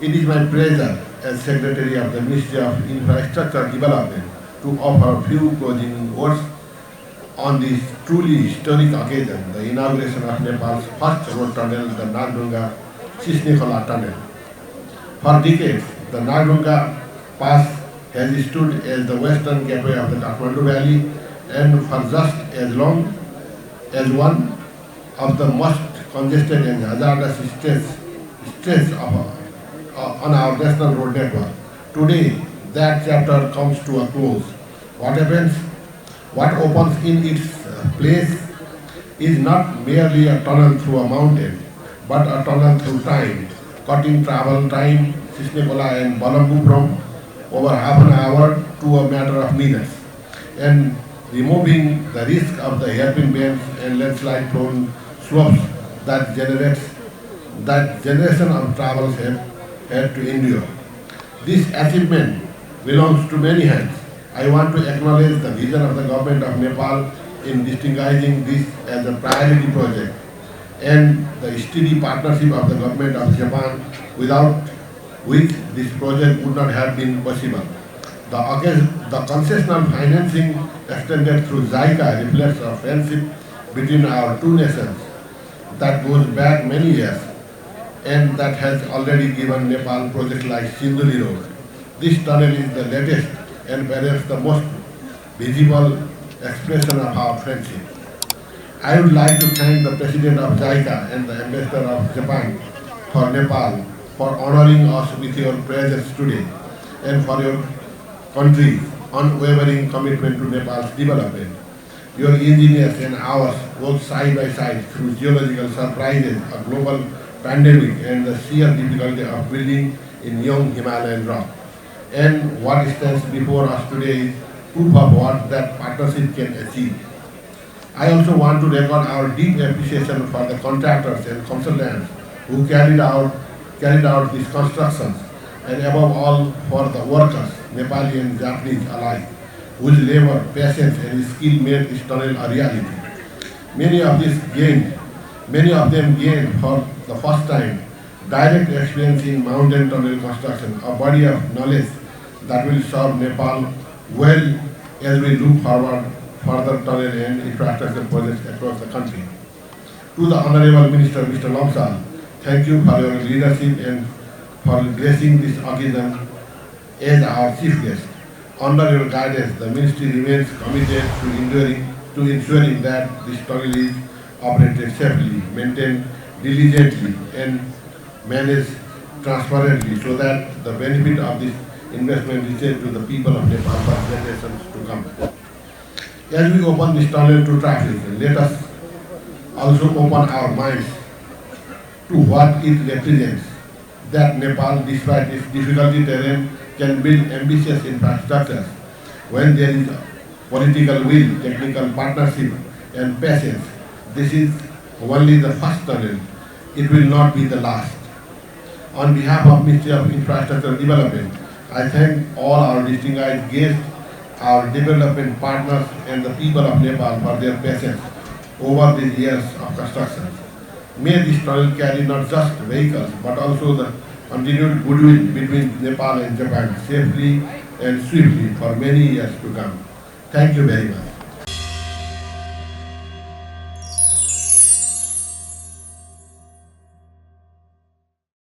It is my pleasure as Secretary of the Ministry of Infrastructure Development to offer a few closing words on this truly historic occasion, the inauguration of Nepal's first road tunnel, the Nagdunga-Sisnekola Tunnel. For decades, the Nagdunga Pass has stood as the western gateway of the Kathmandu Valley, and for just as long as one of the most congested and hazardous stretches on our national road network. Today, that chapter comes to a close. What happens? What opens in its place is not merely a tunnel through a mountain, but a tunnel through time, cutting travel time, Sisnekola and Balambu from over half an hour to a matter of minutes, and removing the risk of the hairpin bends and landslide prone slopes that generation of travelers have had to endure. This achievement belongs to many hands. I want to acknowledge the vision of the government of Nepal in distinguishing this as a priority project and the steady partnership of the government of Japan, without which this project would not have been possible. The concessional financing extended through JICA reflects a friendship between our two nations that goes back many years and that has already given Nepal projects like Sinduli Road. This tunnel is the latest and perhaps the most visible expression of our friendship. I would like to thank the President of JICA and the Ambassador of Japan for Nepal for honoring us with your presence today and for your country's unwavering commitment to Nepal's development. Your engineers and ours worked side by side through geological surprises, a global pandemic, and the sheer difficulty of building in young Himalayan rock. And what stands before us today is proof of what that partnership can achieve. I also want to record our deep appreciation for the contractors and consultants who carried out these constructions, and above all for the workers, Nepali and Japanese alike, whose labor, patience, and skill made this tunnel a reality. Many of these gained, Many of them gained for the first time direct experience in mountain tunnel construction, a body of knowledge that will serve Nepal well as we look forward further tunnel and infrastructure projects across the country. To the Honorable Minister, Mr. Lomsal, thank you for your leadership and for gracing this occasion as our chief guest. Under your guidance, the ministry remains committed to ensuring that this tunnel is operated safely, maintained diligently, and managed transparently so that the benefit of this investment reaches to the people of Nepal for generations to come. As we open this tunnel to traffic, let us also open our minds to what it represents, that Nepal, despite its difficult terrain, can build ambitious infrastructures when there is political will, technical partnership, and patience. This is only the first tunnel. It will not be the last. On behalf of Ministry of Infrastructure Development, I thank all our distinguished guests, our development partners, and the people of Nepal for their patience over these years of construction. May this tunnel carry not just vehicles, but also the continued goodwill between Nepal and Japan safely and swiftly for many years to come. Thank you very much.